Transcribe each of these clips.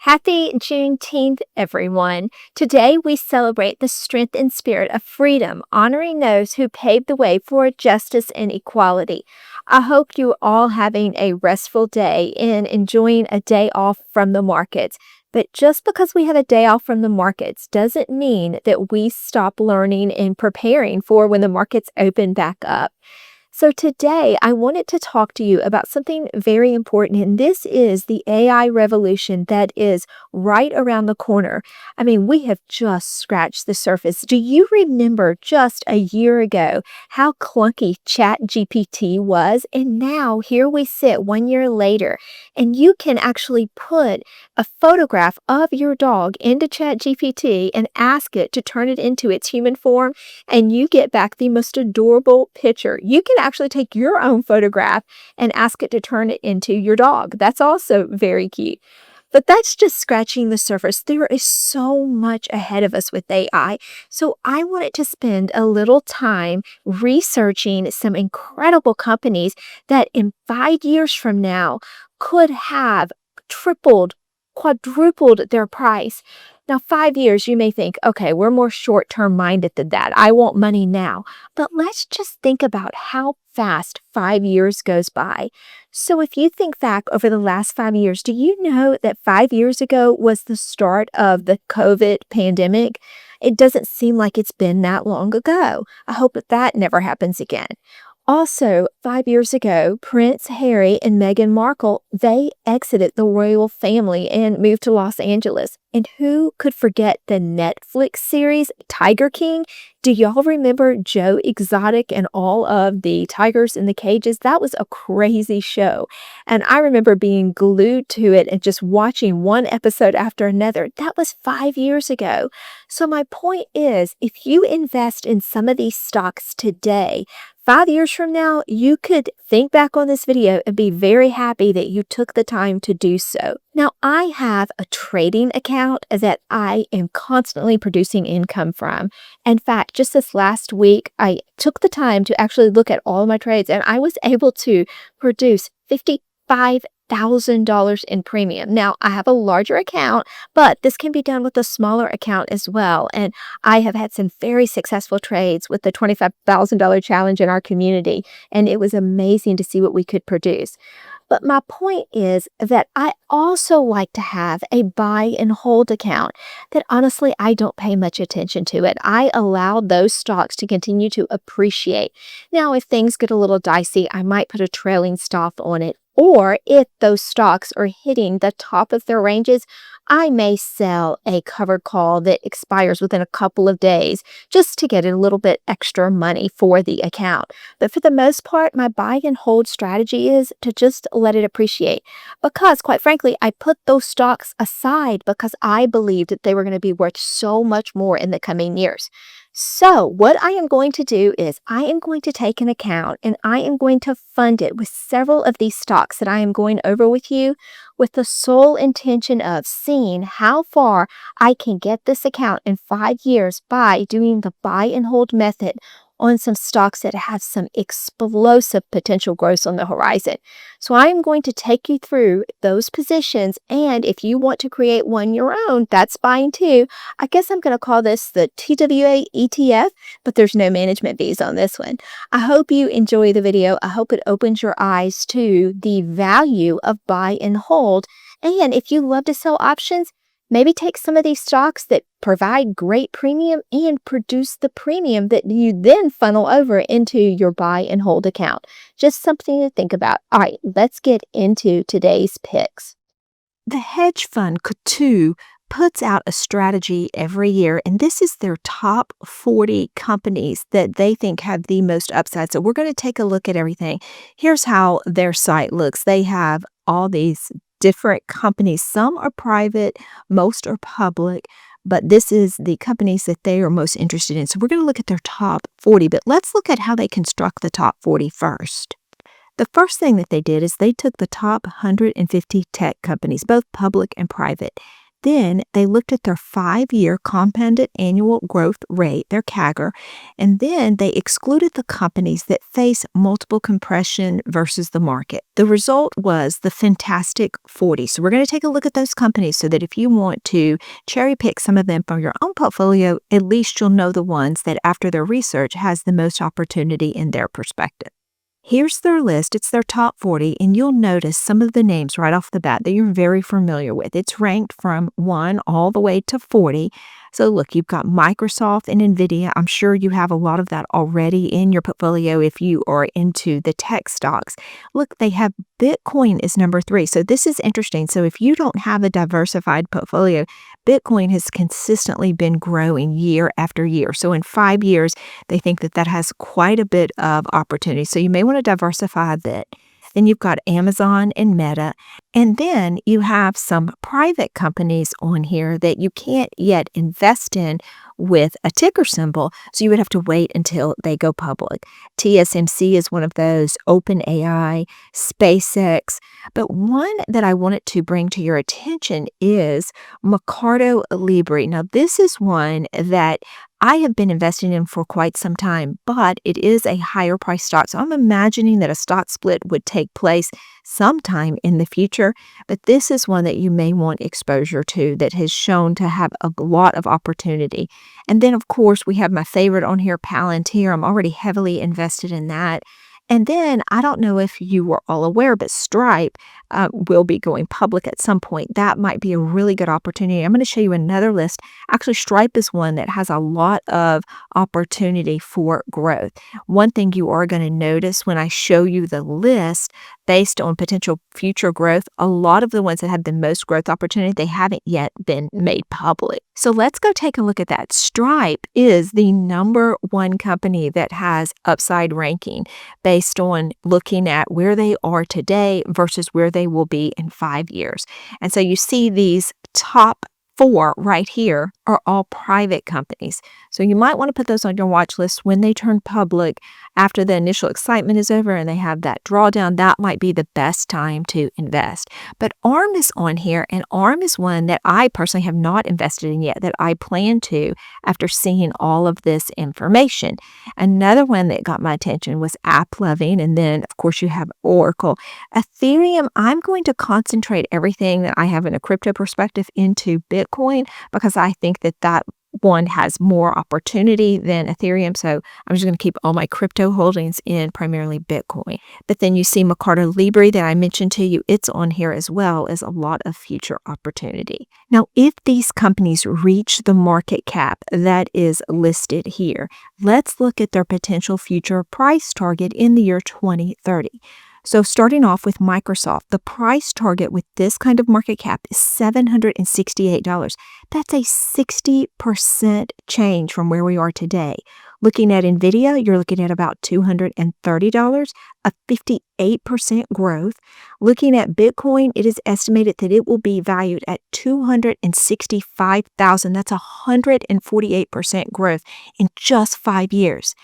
Happy Juneteenth, everyone. Today we celebrate the strength and spirit of freedom, honoring those who paved the way for justice and equality. I hope you are all having a restful day and enjoying a day off from the markets. But just because we have a day off from the markets doesn't mean that we stop learning and preparing for when the markets open back up. So today I wanted to talk to you about something very important, and this is the AI revolution that is right around the corner. I mean, we have just scratched the surface. Do you remember just a year ago how clunky ChatGPT was? And now here we sit 1 year later, and you can actually put a photograph of your dog into ChatGPT and ask it to turn it into its human form, and you get back the most adorable picture. You can actually take your own photograph and ask it to turn it into your dog. That's also very cute. But that's just scratching the surface. There is so much ahead of us with AI. So I wanted to spend a little time researching some incredible companies that in 5 years from now could have tripled, quadrupled their price. Now, 5 years, you may think, okay, we're more short-term minded than that. I want money now. But let's just think about how fast 5 years goes by. So if you think back over the last 5 years, do you know that 5 years ago was the start of the COVID pandemic? It doesn't seem like it's been that long ago. I hope that never happens again. Also, 5 years ago, Prince Harry and Meghan Markle, they exited the royal family and moved to Los Angeles. And who could forget the Netflix series Tiger King? Do y'all remember Joe Exotic and all of the tigers in the cages? That was a crazy show. And I remember being glued to it and just watching one episode after another. That was 5 years ago. So my point is, if you invest in some of these stocks today, 5 years from now, you could think back on this video and be very happy that you took the time to do so. Now, I have a trading account that I am constantly producing income from. In fact, just this last week, I took the time to actually look at all of my trades, and I was able to produce $55,000 in premium. Now, I have a larger account, but this can be done with a smaller account as well. And I have had some very successful trades with the $25,000 challenge in our community, and it was amazing to see what we could produce. But my point is that I also like to have a buy and hold account that honestly, I don't pay much attention to it. I allow those stocks to continue to appreciate. Now, if things get a little dicey, I might put a trailing stop on it. Or if those stocks are hitting the top of their ranges, I may sell a covered call that expires within a couple of days just to get a little bit extra money for the account. But for the most part, my buy and hold strategy is to just let it appreciate. Because quite frankly, I put those stocks aside because I believed that they were going to be worth so much more in the coming years. So what I am going to do is I am going to take an account and I am going to fund it with several of these stocks that I am going over with you with the sole intention of seeing how far I can get this account in 5 years by doing the buy and hold method on some stocks that have some explosive potential growth on the horizon. So I am going to take you through those positions, and if you want to create one your own, that's fine too. I guess I'm going to call this the TWA ETF, but there's no management fees on this one. I hope you enjoy the video. I hope it opens your eyes to the value of buy and hold. And if you love to sell options, maybe take some of these stocks that provide great premium and produce the premium that you then funnel over into your buy and hold account. Just something to think about. All right, let's get into today's picks. The hedge fund Coutu puts out a strategy every year, and this is their top 40 companies that they think have the most upside. So we're going to take a look at everything. Here's how their site looks. They have all these different companies. Some are private, most are public, but this is the companies that they are most interested in. So we're going to look at their top 40, but let's look at how they construct the top 40 first. The first thing that they did is they took the top 150 tech companies, both public and private, Then they looked at their 5-year compounded annual growth rate, their CAGR, and then they excluded the companies that face multiple compression versus the market. The result was the Fantastic 40. So we're going to take a look at those companies so that if you want to cherry pick some of them from your own portfolio, at least you'll know the ones that after their research has the most opportunity in their perspective. Here's their list. It's their top 40, and you'll notice some of the names right off the bat that you're very familiar with. It's ranked from 1 all the way to 40. So look, you've got Microsoft and NVIDIA. I'm sure you have a lot of that already in your portfolio if you are into the tech stocks. Look, they have Bitcoin is number 3. So this is interesting. So if you don't have a diversified portfolio, Bitcoin has consistently been growing year after year. So in 5 years, they think that that has quite a bit of opportunity. So you may want to diversify a bit. Then you've got Amazon and Meta. And then you have some private companies on here that you can't yet invest in with a ticker symbol. So you would have to wait until they go public. TSMC is one of those, OpenAI, SpaceX. But one that I wanted to bring to your attention is Mercado Libre. Now, this is one that I have been investing in for quite some time, but it is a higher price stock. So I'm imagining that a stock split would take place sometime in the future, but this is one that you may want exposure to that has shown to have a lot of opportunity. And then, of course, we have my favorite on here, Palantir. I'm already heavily invested in that. And then I don't know if you were all aware, but Stripe will be going public at some point. That might be a really good opportunity. I'm going to show you another list. Actually, Stripe is one that has a lot of opportunity for growth. One thing you are going to notice when I show you the list based on potential future growth, a lot of the ones that have the most growth opportunity, they haven't yet been made public. So let's go take a look at that. Stripe is the number 1 company that has upside ranking based on looking at where they are today versus where they will be in 5 years. And so you see these top 4 right here are all private companies. So you might want to put those on your watch list when they turn public after the initial excitement is over and they have that drawdown. That might be the best time to invest. But ARM is on here, and ARM is one that I personally have not invested in yet that I plan to after seeing all of this information. Another one that got my attention was AppLovin, and then of course you have Oracle. Ethereum, I'm going to concentrate everything that I have in a crypto perspective into Bitcoin because I think that that one has more opportunity than Ethereum. So I'm just going to keep all my crypto holdings in primarily Bitcoin. But then you see Mercado Libre that I mentioned to you. It's on here as well as a lot of future opportunity. Now, if these companies reach the market cap that is listed here, let's look at their potential future price target in the year 2030. So starting off with Microsoft, the price target with this kind of market cap is $768. That's a 60% change from where we are today. Looking at NVIDIA, you're looking at about $230, a 58% growth. Looking at Bitcoin, it is estimated that it will be valued at $265,000. That's 148% growth in just 5 years.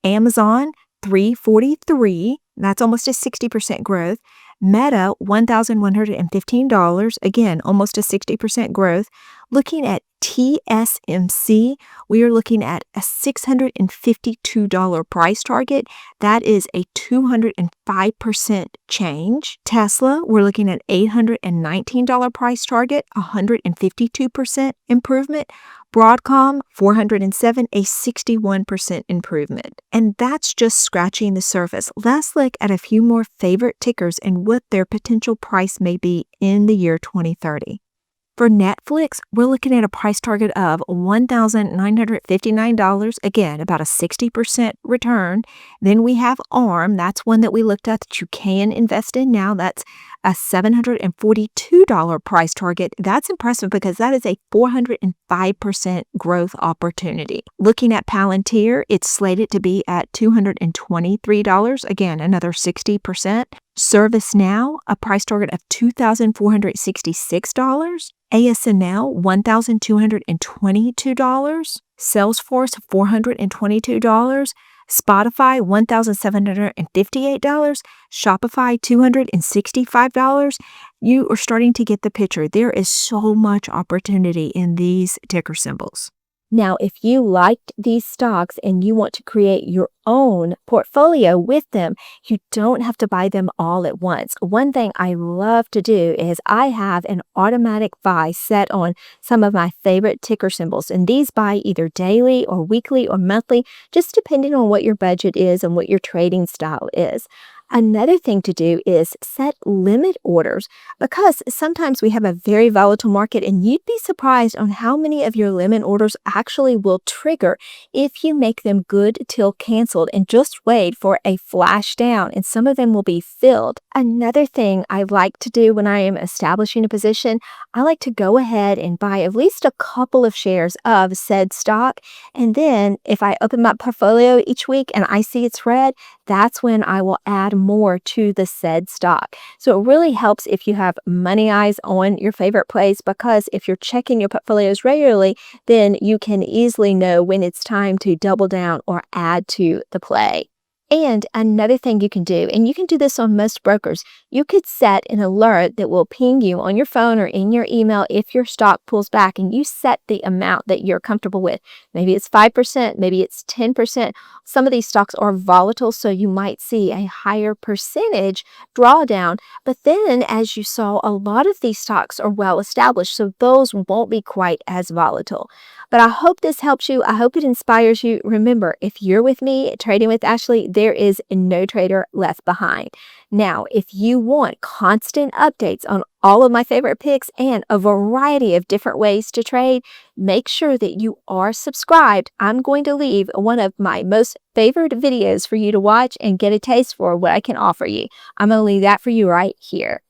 Amazon, $343. That's almost a 60% growth. Meta, $1,115. Again, almost a 60% growth. Looking at TSMC, we are looking at a $652 price target. That is a 205% change. Tesla, we're looking at $819 price target, 152% improvement. Broadcom, $407, a 61% improvement. And that's just scratching the surface. Let's look at a few more favorite tickers and what their potential price may be in the year 2030. For Netflix, we're looking at a price target of $1,959, again, about a 60% return. Then we have ARM, that's one that we looked at that you can invest in now. That's a $742 price target. That's impressive because that is a 405% growth opportunity. Looking at Palantir, it's slated to be at $223, again, another 60%. ServiceNow, a price target of $2,466. ASML, $1,222. Salesforce, $422. Spotify, $1,758. Shopify, $265. You are starting to get the picture. There is so much opportunity in these ticker symbols. Now, if you liked these stocks and you want to create your own portfolio with them, you don't have to buy them all at once. One thing I love to do is I have an automatic buy set on some of my favorite ticker symbols, and these buy either daily or weekly or monthly, just depending on what your budget is and what your trading style is. Another thing to do is set limit orders because sometimes we have a very volatile market and you'd be surprised on how many of your limit orders actually will trigger if you make them good till canceled and just wait for a flash down, and some of them will be filled. Another thing I like to do when I am establishing a position, I like to go ahead and buy at least a couple of shares of said stock, and then if I open my portfolio each week and I see it's red, that's when I will add more to the said stock. So it really helps if you have money eyes on your favorite plays, because if you're checking your portfolios regularly, then you can easily know when it's time to double down or add to the play. And another thing you can do, and you can do this on most brokers, you could set an alert that will ping you on your phone or in your email if your stock pulls back, and you set the amount that you're comfortable with. Maybe it's 5%, maybe it's 10%. Some of these stocks are volatile, so you might see a higher percentage drawdown. But then, as you saw, a lot of these stocks are well established, so those won't be quite as volatile. But I hope this helps you. I hope it inspires you. Remember, if you're with me trading with Ashley, there is no trader left behind. Now, if you want constant updates on all of my favorite picks and a variety of different ways to trade, make sure that you are subscribed. I'm going to leave one of my most favorite videos for you to watch and get a taste for what I can offer you. I'm going to leave that for you right here.